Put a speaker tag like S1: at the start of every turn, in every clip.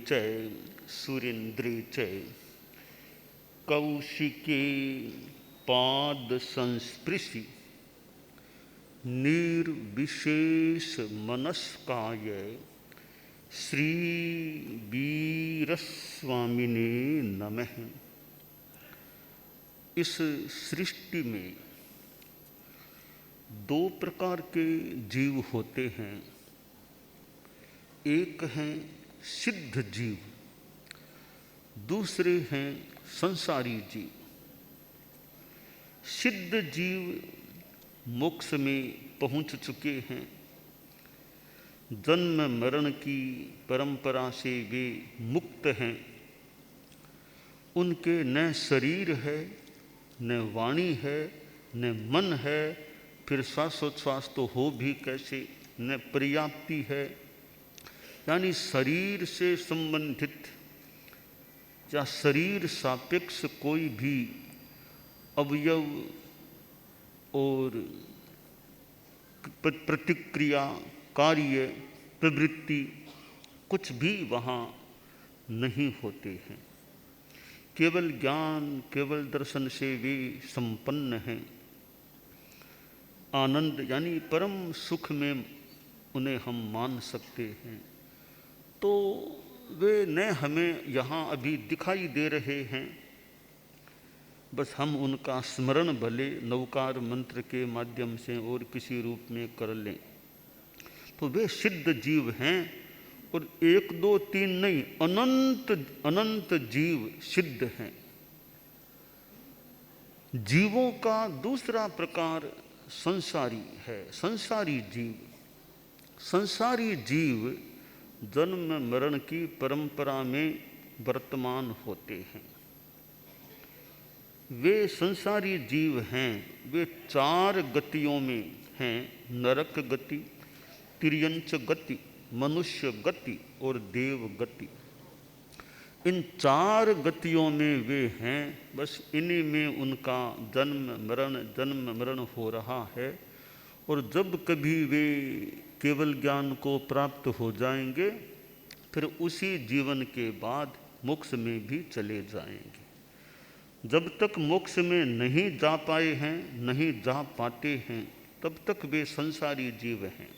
S1: च सुरेन्द्रे च कौशिके पाद संस्पृशि निर्विशेष मनस्काय श्री वीरस्वामिने नमः। इस सृष्टि में दो प्रकार के जीव होते हैं। एक हैं सिद्ध जीव, दूसरे हैं संसारी जीव। सिद्ध जीव मोक्ष में पहुंच चुके हैं। जन्म मरण की परंपरा से वे मुक्त हैं। उनके न शरीर है, न वाणी है, न मन है, फिर श्वासोच्छ्वास तो हो भी कैसे, न पर्याप्ति है। यानी शरीर से संबंधित या शरीर सापेक्ष कोई भी अवयव और प्रतिक्रिया, कार्य, प्रवृत्ति कुछ भी वहाँ नहीं होते हैं। केवल ज्ञान, केवल दर्शन से वे संपन्न हैं। आनंद यानी परम सुख में उन्हें हम मान सकते हैं। तो वे न हमें यहाँ अभी दिखाई दे रहे हैं, बस हम उनका स्मरण भले नवकार मंत्र के माध्यम से और किसी रूप में कर लें। तो वे सिद्ध जीव हैं और एक दो तीन नहीं, अनंत अनंत जीव सिद्ध हैं। जीवों का दूसरा प्रकार संसारी है। संसारी जीव जन्म मरण की परंपरा में वर्तमान होते हैं। वे संसारी जीव हैं। वे चार गतियों में हैं: नरक गति, तिर्यंच गति, मनुष्य गति और देव गति। इन चार गतियों में वे हैं। बस इन्हीं में उनका जन्म मरण हो रहा है। और जब कभी वे केवल ज्ञान को प्राप्त हो जाएंगे, फिर उसी जीवन के बाद मोक्ष में भी चले जाएंगे। जब तक मोक्ष में नहीं जा पाए हैं, नहीं जा पाते हैं, तब तक वे संसारी जीव हैं।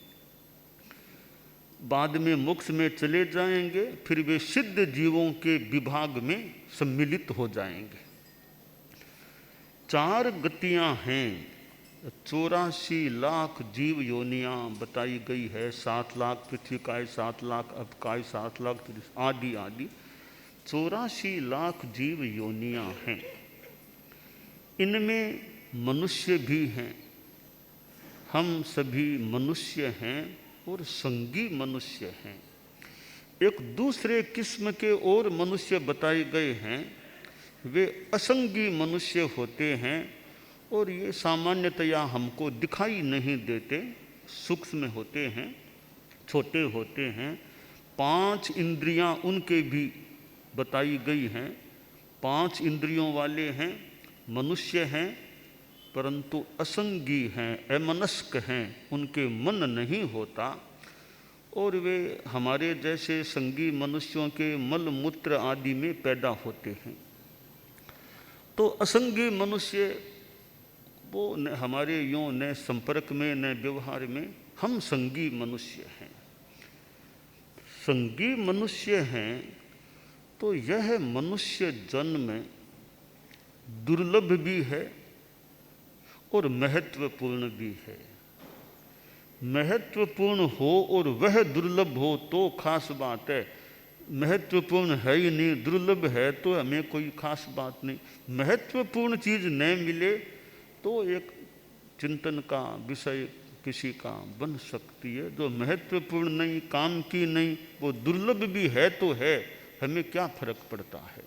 S1: बाद में मोक्ष में चले जाएंगे, फिर वे सिद्ध जीवों के विभाग में सम्मिलित हो जाएंगे। चार गतियां हैं। 84 लाख जीव योनियां बताई गई है। 7 लाख पृथ्वी काय, 7 लाख अपकाय, 7 लाख आदि आदि 84 लाख जीव योनियां हैं। इनमें मनुष्य भी हैं। हम सभी मनुष्य हैं और संगी मनुष्य हैं। एक दूसरे किस्म के और मनुष्य बताए गए हैं। वे असंगी मनुष्य होते हैं और ये सामान्यतया हमको दिखाई नहीं देते, सूक्ष्म होते हैं, छोटे होते हैं। 5 इंद्रियां उनके भी बताई गई हैं। 5 इंद्रियों वाले हैं, मनुष्य हैं, परंतु असंगी हैं, अमनस्क हैं, उनके मन नहीं होता। और वे हमारे जैसे संगी मनुष्यों के मल मूत्र आदि में पैदा होते हैं। तो असंगी मनुष्य वो न हमारे यूँ न संपर्क में न व्यवहार में, हम संगी मनुष्य हैं। संगी मनुष्य हैं तो यह मनुष्य जन्म दुर्लभ भी है और महत्वपूर्ण भी है। महत्वपूर्ण हो और वह दुर्लभ हो तो खास बात है। महत्वपूर्ण है ही नहीं, दुर्लभ है तो हमें कोई खास बात नहीं। महत्वपूर्ण चीज़ न मिले तो एक चिंतन का विषय किसी का बन सकती है। जो महत्वपूर्ण नहीं, काम की नहीं, वो दुर्लभ भी है तो है, हमें क्या फर्क पड़ता है।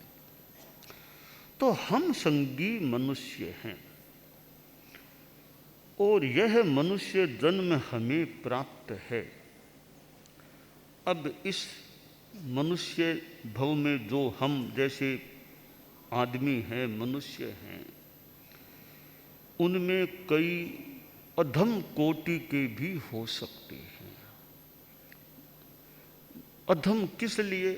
S1: तो हम संगी मनुष्य हैं और यह मनुष्य जन्म हमें प्राप्त है। अब इस मनुष्य भव में जो हम जैसे आदमी हैं, मनुष्य हैं, उनमें कई अधम कोटि के भी हो सकते हैं। अधम किस लिए?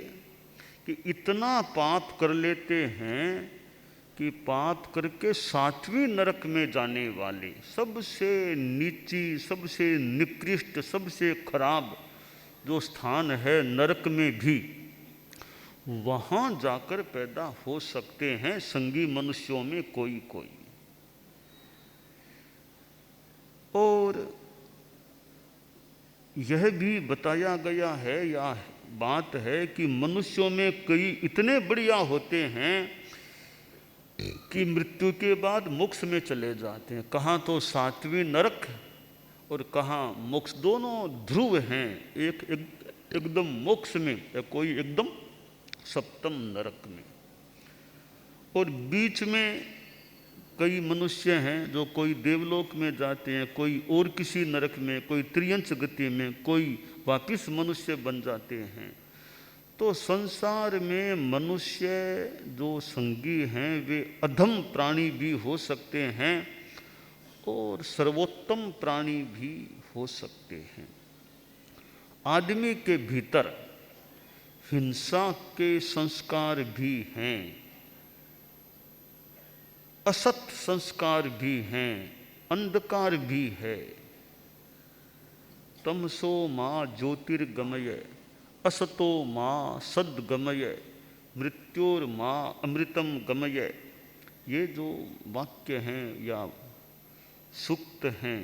S1: कि इतना पाप कर लेते हैं कि पाप करके 7वीं नरक में जाने वाले, सबसे नीची, सबसे निकृष्ट, सबसे खराब जो स्थान है नरक में भी, वहाँ जाकर पैदा हो सकते हैं संगी मनुष्यों में कोई कोई। और यह भी बताया गया है, या बात है कि मनुष्यों में कई इतने बढ़िया होते हैं कि मृत्यु के बाद मोक्ष में चले जाते हैं। कहाँ तो 7वीं नरक और कहाँ मोक्ष, दोनों ध्रुव हैं, एक एकदम मोक्ष में या कोई एकदम 7म नरक में। और बीच में कई मनुष्य हैं जो कोई देवलोक में जाते हैं, कोई और किसी नरक में, कोई त्रियंच गति में, कोई वापिस मनुष्य बन जाते हैं। तो संसार में मनुष्य जो संगी हैं वे अधम प्राणी भी हो सकते हैं और सर्वोत्तम प्राणी भी हो सकते हैं। आदमी के भीतर हिंसा के संस्कार भी हैं, असत संस्कार भी हैं, अंधकार भी है। तमसो मां ज्योतिर्गमय असतो मां सद्गमय मृत्योर मां अमृतम गमय। ये जो वाक्य हैं या सूक्त हैं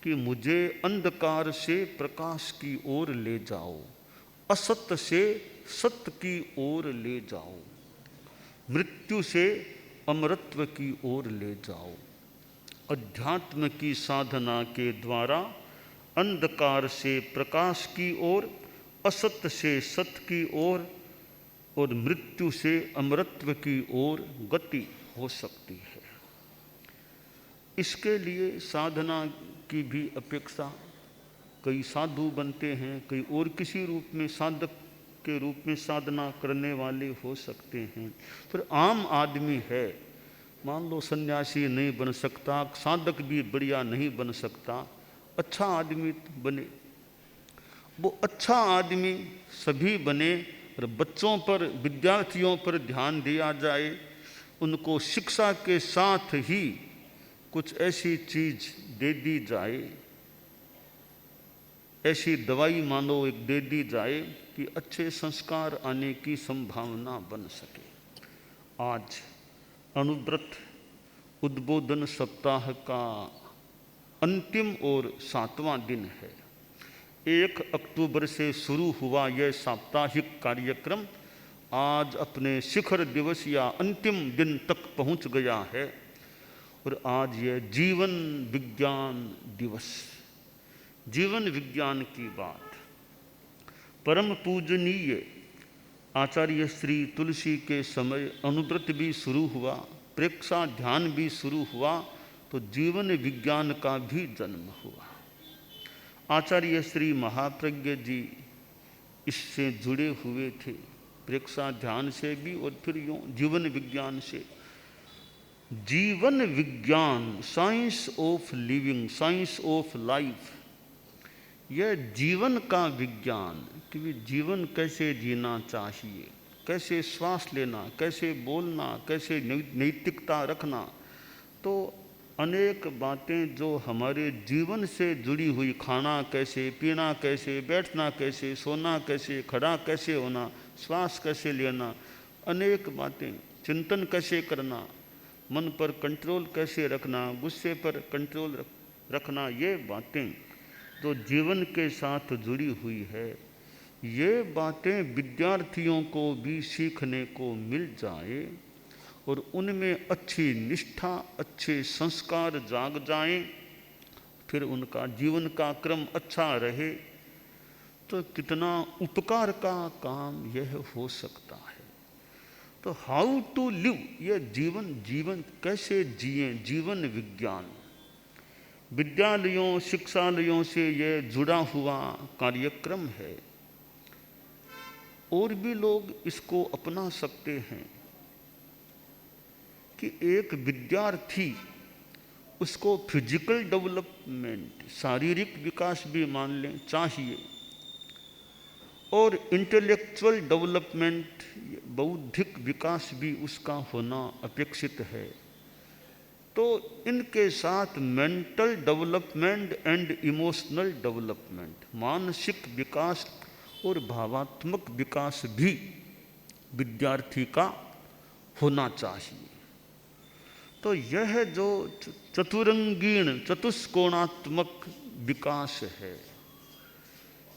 S1: कि मुझे अंधकार से प्रकाश की ओर ले जाओ, असत्य से सत्य की ओर ले जाओ, मृत्यु से अमरत्व की ओर ले जाओ। अध्यात्म की साधना के द्वारा अंधकार से प्रकाश की ओर, असत्य से सत्य की ओर और मृत्यु से अमरत्व की ओर गति हो सकती है। इसके लिए साधना की भी अपेक्षा, कई साधु बनते हैं, कई और किसी रूप में साधक के रूप में साधना करने वाले हो सकते हैं। फिर आम आदमी है, मान लो सन्यासी नहीं बन सकता, साधक भी बढ़िया नहीं बन सकता, अच्छा आदमी बने। वो अच्छा आदमी सभी बने और बच्चों पर, विद्यार्थियों पर ध्यान दिया जाए, उनको शिक्षा के साथ ही कुछ ऐसी चीज दे दी जाए, ऐसी दवाई मानो एक दे दी जाए कि अच्छे संस्कार आने की संभावना बन सके। आज अनुव्रत उद्बोधन सप्ताह का अंतिम और 7वां दिन है। 1 अक्टूबर से शुरू हुआ यह साप्ताहिक कार्यक्रम आज अपने शिखर दिवस या अंतिम दिन तक पहुंच गया है। और आज यह जीवन विज्ञान दिवस, जीवन विज्ञान की बात, परम पूजनीय आचार्य श्री तुलसी के समय अनुव्रत भी शुरू हुआ, प्रेक्षा ध्यान भी शुरू हुआ, तो जीवन विज्ञान का भी जन्म हुआ। आचार्य श्री महाप्रज्ञ जी इससे जुड़े हुए थे, प्रेक्षा ध्यान से भी और फिर यूँ जीवन विज्ञान से। जीवन विज्ञान, science of living, science of life, यह जीवन का विज्ञान कि जीवन कैसे जीना चाहिए, कैसे श्वास लेना, कैसे बोलना, कैसे नैतिकता रखना। तो अनेक बातें जो हमारे जीवन से जुड़ी हुई, खाना कैसे, पीना कैसे, बैठना कैसे, सोना कैसे, खड़ा कैसे होना, श्वास कैसे लेना, अनेक बातें, चिंतन कैसे करना, मन पर कंट्रोल कैसे रखना, गुस्से पर कंट्रोल रखना, ये बातें जो जीवन के साथ जुड़ी हुई है, ये बातें विद्यार्थियों को भी सीखने को मिल जाए और उनमें अच्छी निष्ठा, अच्छे संस्कार जाग जाएं, फिर उनका जीवन का क्रम अच्छा रहे, तो कितना उपकार का काम यह हो सकता है। तो हाउ टू लिव, यह जीवन कैसे जिए, जीवन विज्ञान विद्यालयों, शिक्षालयों से यह जुड़ा हुआ कार्यक्रम है। और भी लोग इसको अपना सकते हैं कि एक विद्यार्थी, उसको फिजिकल डेवलपमेंट, शारीरिक विकास भी मान लें चाहिए, और इंटेलेक्चुअल डेवलपमेंट, बौद्धिक विकास भी उसका होना अपेक्षित है। तो इनके साथ mental development and emotional development, मानसिक विकास और भावात्मक विकास भी विद्यार्थी का होना चाहिए। तो यह जो चतुरंगीण चतुष्कोणात्मक विकास है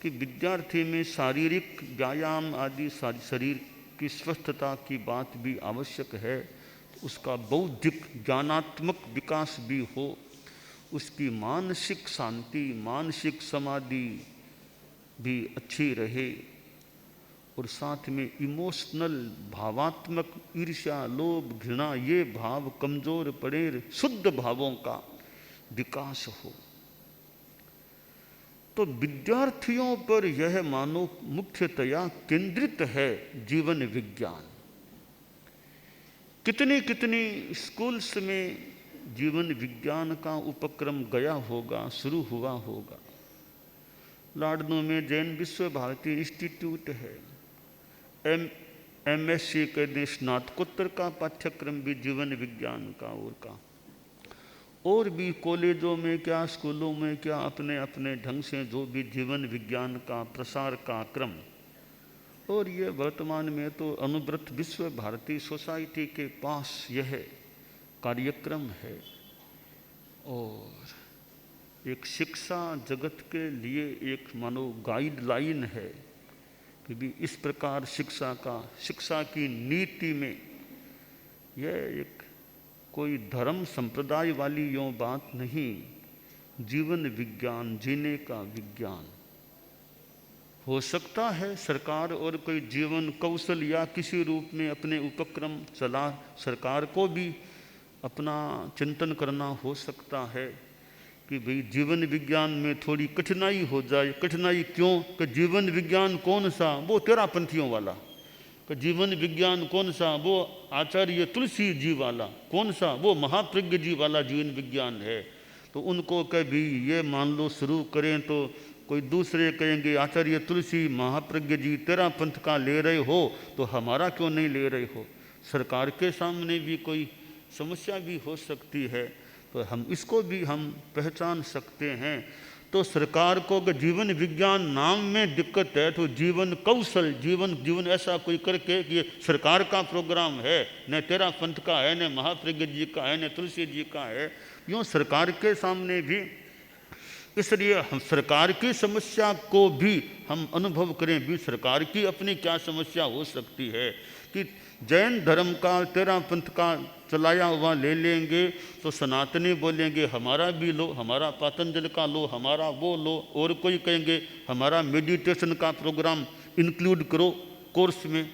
S1: कि विद्यार्थी में शारीरिक व्यायाम आदि शरीर की स्वस्थता की बात भी आवश्यक है, उसका बौद्धिक ज्ञानात्मक विकास भी हो, उसकी मानसिक शांति मानसिक समाधि भी अच्छी रहे, और साथ में इमोशनल भावात्मक ईर्ष्या लोभ घृणा ये भाव कमजोर पड़े, शुद्ध भावों का विकास हो। तो विद्यार्थियों पर यह मानो मुख्यतया केंद्रित है जीवन विज्ञान। कितनी कितनी स्कूल्स में जीवन विज्ञान का उपक्रम गया होगा, शुरू हुआ होगा। लाडनू में जैन विश्व भारती इंस्टीट्यूट है, MSc के दें स्नातकोत्तर का पाठ्यक्रम भी जीवन विज्ञान का और भी कॉलेजों में क्या स्कूलों में क्या अपने अपने ढंग से जो भी जीवन विज्ञान का प्रसार का क्रम। और ये वर्तमान में तो अनुव्रत विश्व भारती सोसाइटी के पास यह कार्यक्रम है और एक शिक्षा जगत के लिए एक मानो गाइडलाइन है कि भी इस प्रकार शिक्षा की नीति में यह एक कोई धर्म संप्रदाय वाली यों बात नहीं, जीवन विज्ञान जीने का विज्ञान। हो सकता है सरकार और कोई जीवन कौशल या किसी रूप में अपने उपक्रम चला, सरकार को भी अपना चिंतन करना हो सकता है कि भाई जीवन विज्ञान में थोड़ी कठिनाई हो जाए। कठिनाई क्यों? कि जीवन विज्ञान कौन सा? वो तेरापंथियों वाला। कि जीवन विज्ञान कौन सा? वो आचार्य तुलसी जी वाला। कौन सा? वो महाप्रज्ञ जी वाला जीवन विज्ञान है। तो उनको कभी ये मान लो शुरू करें तो कोई दूसरे कहेंगे आचार्य तुलसी महाप्रज्ञ जी तेरा पंथ का ले रहे हो तो हमारा क्यों नहीं ले रहे हो। सरकार के सामने भी कोई समस्या भी हो सकती है, तो हम इसको भी हम पहचान सकते हैं। तो सरकार को अगर जीवन विज्ञान नाम में दिक्कत है तो जीवन कौशल जीवन ऐसा कोई करके कि ये सरकार का प्रोग्राम है, न तेरा पंथ का है, न महाप्रज्ञ जी का है, न तुलसी जी का है, यूँ सरकार के सामने भी। इसलिए हम सरकार की समस्या को भी हम अनुभव करें भी सरकार की अपनी क्या समस्या हो सकती है कि जैन धर्म का तेरा पंथ का चलाया हुआ ले लेंगे तो सनातनी बोलेंगे हमारा भी लो, हमारा पतंजलि का लो, हमारा वो लो, और कोई कहेंगे हमारा मेडिटेशन का प्रोग्राम इंक्लूड करो कोर्स में।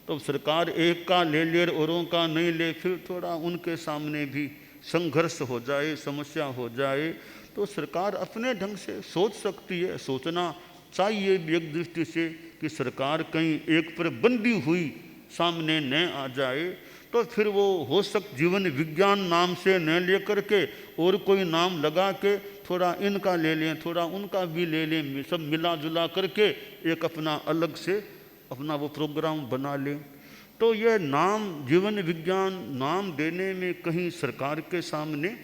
S1: तो सरकार एक का ले ले औरों का नहीं ले, फिर थोड़ा उनके सामने भी संघर्ष हो जाए, समस्या हो जाए। तो सरकार अपने ढंग से सोच सकती है, सोचना चाहिए भी एक दृष्टि से कि सरकार कहीं एक पर बंधी हुई सामने न आ जाए। तो फिर वो हो जीवन विज्ञान नाम से न ले करके और कोई नाम लगा के थोड़ा इनका ले लें, थोड़ा उनका भी ले लें, सब मिला जुला करके एक अपना अलग से अपना वो प्रोग्राम बना लें। तो यह नाम जीवन विज्ञान नाम देने में कहीं सरकार के सामने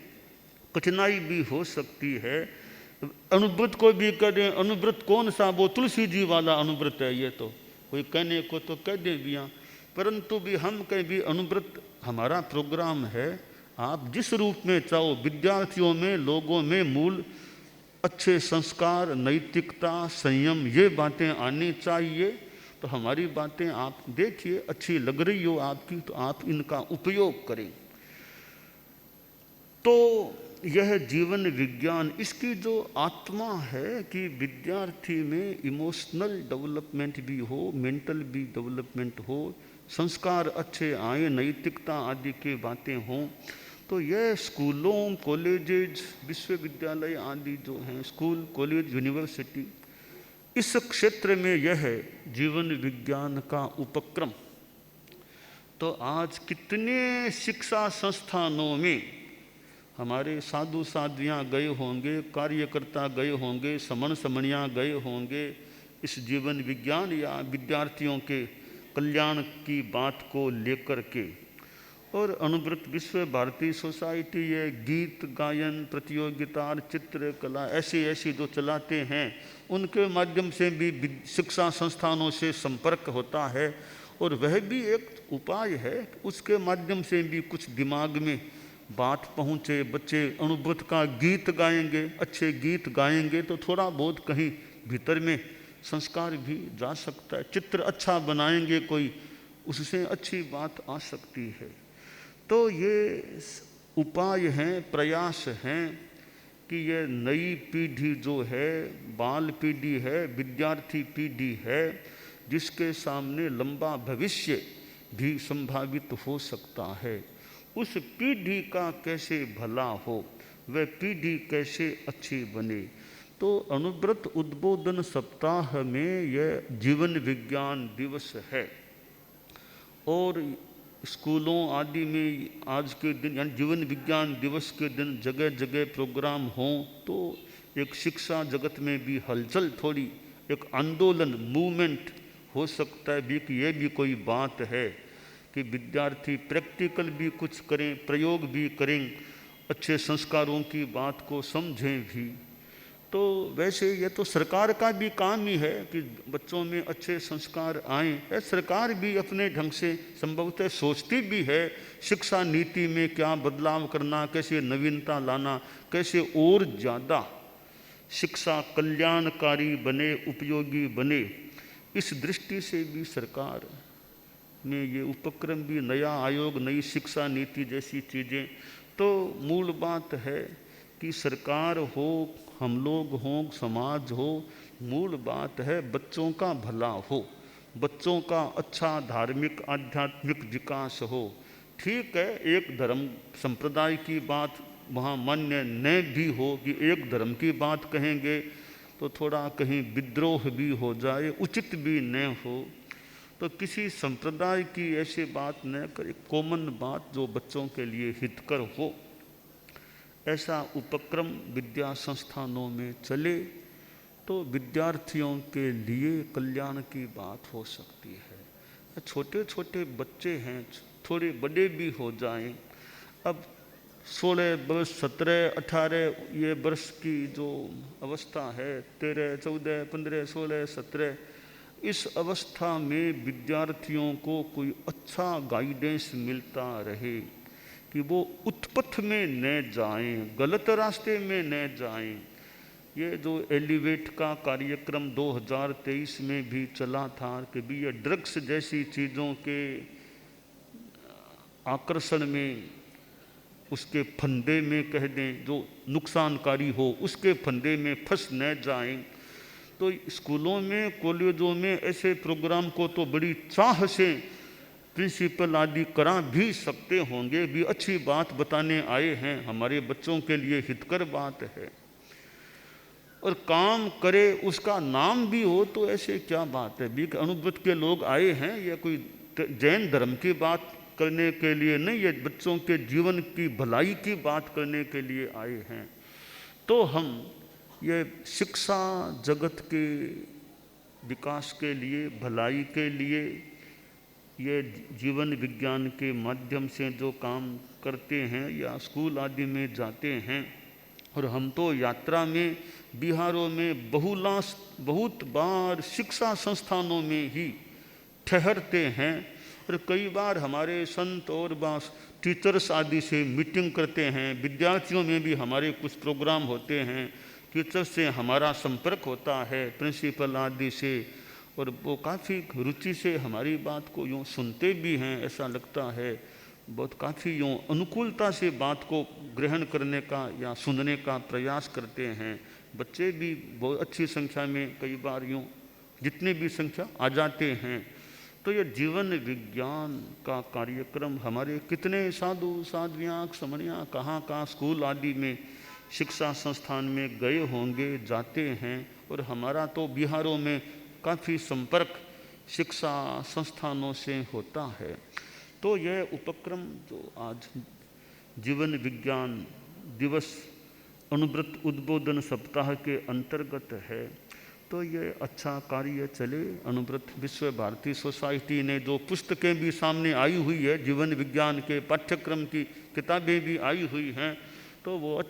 S1: कठिनाई भी हो सकती है। अनुव्रत को भी कह दें, अनुव्रत कौन सा? वो तुलसी जी वाला अनुव्रत है। ये तो कोई कहने को तो कह दे भी, परंतु भी हम कहीं भी अनुव्रत हमारा प्रोग्राम है। आप जिस रूप में चाहो, विद्यार्थियों में लोगों में मूल अच्छे संस्कार नैतिकता संयम ये बातें आनी चाहिए। तो हमारी बातें आप देखिए अच्छी लग रही हो आपकी तो आप इनका उपयोग करें। तो यह जीवन विज्ञान इसकी जो आत्मा है कि विद्यार्थी में इमोशनल डेवलपमेंट भी हो, मेंटल भी डेवलपमेंट हो, संस्कार अच्छे आए, नैतिकता आदि की बातें हों। तो यह स्कूलों कॉलेजेज विश्वविद्यालय आदि जो हैं, स्कूल कॉलेज यूनिवर्सिटी, इस क्षेत्र में यह है जीवन विज्ञान का उपक्रम। तो आज कितने शिक्षा संस्थानों में हमारे साधु साध्वियाँ गए होंगे, कार्यकर्ता गए होंगे, समण समणियाँ गए होंगे, इस जीवन विज्ञान या विद्यार्थियों के कल्याण की बात को लेकर के। और अनुव्रत विश्व भारती सोसाइटी ये गीत गायन प्रतियोगिता, चित्रकला ऐसी जो चलाते हैं, उनके माध्यम से भी शिक्षा संस्थानों से संपर्क होता है और वह भी एक उपाय है। उसके माध्यम से भी कुछ दिमाग में बात पहुँचे। बच्चे अनुव्रत का गीत गाएंगे, अच्छे गीत गाएंगे तो थोड़ा बहुत कहीं भीतर में संस्कार भी जा सकता है। चित्र अच्छा बनाएंगे कोई, उससे अच्छी बात आ सकती है। तो ये उपाय हैं, प्रयास हैं कि ये नई पीढ़ी जो है, बाल पीढ़ी है, विद्यार्थी पीढ़ी है, जिसके सामने लंबा भविष्य भी संभावित हो सकता है, उस पीढ़ी का कैसे भला हो, वह पीढ़ी कैसे अच्छी बने। तो अनुव्रत उद्बोधन सप्ताह में यह जीवन विज्ञान दिवस है और स्कूलों आदि में आज के दिन यानी जीवन विज्ञान दिवस के दिन जगह जगह प्रोग्राम हों तो एक शिक्षा जगत में भी हलचल, थोड़ी एक आंदोलन, मूवमेंट हो सकता है भी कि यह भी कोई बात है कि विद्यार्थी प्रैक्टिकल भी कुछ करें, प्रयोग भी करें, अच्छे संस्कारों की बात को समझें भी। तो वैसे ये तो सरकार का भी काम ही है कि बच्चों में अच्छे संस्कार आएँ। सरकार भी अपने ढंग से संभवतः सोचती भी है शिक्षा नीति में क्या बदलाव करना, कैसे नवीनता लाना, कैसे और ज़्यादा शिक्षा कल्याणकारी बने, उपयोगी बने। इस दृष्टि से भी सरकार में ये उपक्रम भी, नया आयोग, नई शिक्षा नीति जैसी चीज़ें। तो मूल बात है कि सरकार हो, हम लोग हों, समाज हो, मूल बात है बच्चों का भला हो, बच्चों का अच्छा धार्मिक आध्यात्मिक विकास हो। ठीक है, एक धर्म संप्रदाय की बात वहाँ मान्य न भी हो कि एक धर्म की बात कहेंगे तो थोड़ा कहीं विद्रोह भी हो जाए, उचित भी न हो। तो किसी संप्रदाय की ऐसी बात न कर, एक कॉमन बात जो बच्चों के लिए हितकर हो, ऐसा उपक्रम विद्या संस्थानों में चले तो विद्यार्थियों के लिए कल्याण की बात हो सकती है। छोटे छोटे बच्चे हैं, थोड़े बड़े भी हो जाएं, अब 16 वर्ष, 17, 18 ये वर्ष की जो अवस्था है, 13, 14, 15, 16, 17, इस अवस्था में विद्यार्थियों को कोई अच्छा गाइडेंस मिलता रहे कि वो उत्पथ में न जाएं, गलत रास्ते में न जाएं। ये जो एलिवेट का कार्यक्रम 2023 में भी चला था कि भी ये ड्रग्स जैसी चीज़ों के आकर्षण में, उसके फंदे में कह दें जो नुकसानकारी हो, उसके फंदे में फंस न जाएं। तो स्कूलों में, कॉलेजों में ऐसे प्रोग्राम को तो बड़ी चाह से प्रिंसिपल आदि करा भी सकते होंगे, भी अच्छी बात बताने आए हैं, हमारे बच्चों के लिए हितकर बात है और काम करे, उसका नाम भी हो तो ऐसे क्या बात है भी। अनुव्रत के लोग आए हैं, यह कोई जैन धर्म की बात करने के लिए नहीं, ये बच्चों के जीवन की भलाई की बात करने के लिए आए हैं। तो हम ये शिक्षा जगत के विकास के लिए, भलाई के लिए ये जीवन विज्ञान के माध्यम से जो काम करते हैं या स्कूल आदि में जाते हैं, और हम तो यात्रा में बिहारों में बहुत बार शिक्षा संस्थानों में ही ठहरते हैं और कई बार हमारे संत और बास टीचर्स आदि से मीटिंग करते हैं। विद्यार्थियों में भी हमारे कुछ प्रोग्राम होते हैं, टीचर्स से हमारा संपर्क होता है, प्रिंसिपल आदि से, और वो काफ़ी रुचि से हमारी बात को यूँ सुनते भी हैं। ऐसा लगता है बहुत काफ़ी यूँ अनुकूलता से बात को ग्रहण करने का या सुनने का प्रयास करते हैं। बच्चे भी बहुत अच्छी संख्या में कई बार यूँ जितने भी संख्या आ जाते हैं। तो ये जीवन विज्ञान का कार्यक्रम हमारे कितने साधु साध्वियाँ समणियाँ कहाँ स्कूल आदि में शिक्षा संस्थान में गए होंगे, जाते हैं, और हमारा तो बिहारों में काफ़ी संपर्क शिक्षा संस्थानों से होता है। तो यह उपक्रम जो आज जीवन विज्ञान दिवस अनुव्रत उद्बोधन सप्ताह के अंतर्गत है, तो ये अच्छा कार्य चले। अनुव्रत विश्व भारती सोसाइटी ने जो पुस्तकें भी सामने आई हुई है, जीवन विज्ञान के पाठ्यक्रम की किताबें भी आई हुई हैं, तो वो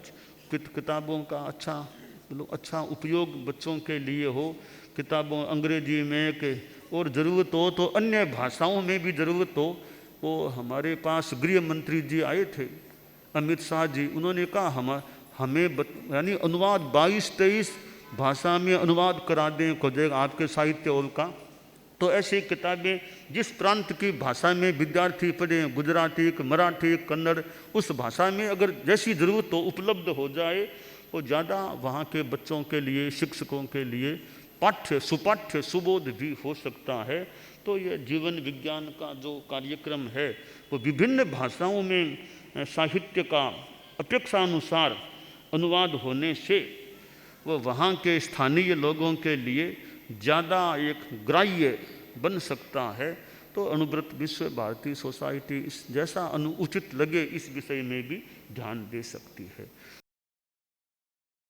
S1: किताबों का अच्छा उपयोग बच्चों के लिए हो। किताबों अंग्रेजी में के और ज़रूरत हो तो अन्य भाषाओं में भी ज़रूरत हो। वो हमारे पास गृह मंत्री जी आए थे, अमित शाह जी, उन्होंने कहा हमें यानी अनुवाद 22-23 भाषा में अनुवाद करा दें खोजेगा आपके साहित्य और का। तो ऐसी किताबें जिस प्रांत की भाषा में विद्यार्थी पढ़ें, गुजराती, मराठी, कन्नड़, उस भाषा में अगर जैसी ज़रूरत हो उपलब्ध हो जाए, वो ज़्यादा वहाँ के बच्चों के लिए, शिक्षकों के लिए सुपाठ्य सुबोध भी हो सकता है। तो ये जीवन विज्ञान का जो कार्यक्रम है वो विभिन्न भाषाओं में साहित्य का अपेक्षानुसार अनुवाद होने से वो वहाँ के स्थानीय लोगों के लिए ज़्यादा एक ग्राह्य बन सकता है। तो अनुव्रत विश्व भारती सोसाइटी इस जैसा उचित लगे इस विषय में भी ध्यान दे सकती है।